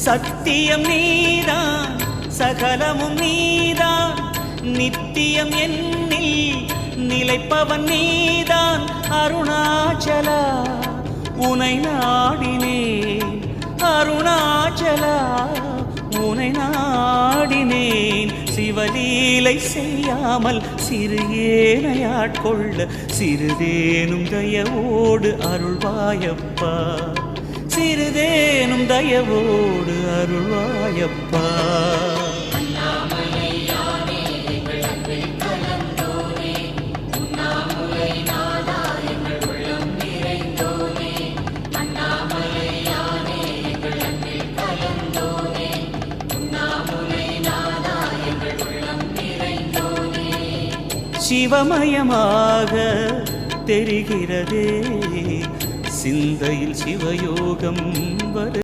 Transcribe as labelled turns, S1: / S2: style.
S1: சத்தியம் நீதான் சகலமும் நீதான் நித்தியம் என்னில் நிலைப்பவன் நீதான் அருணாச்சலா உனை நாடினேன் அருணாச்சலா உனை நாடினேன் சிவலீலை செய்யாமல் சிறு ஏனையாட்கொள்ள சிறிதேனும் தயவோடு அருள்வாயப்பா சிறிதேனும் தயவோடு அருள்வாயப்பா சிவமயமாக தெரிகிறதே சிந்தையில் சிவயோகம்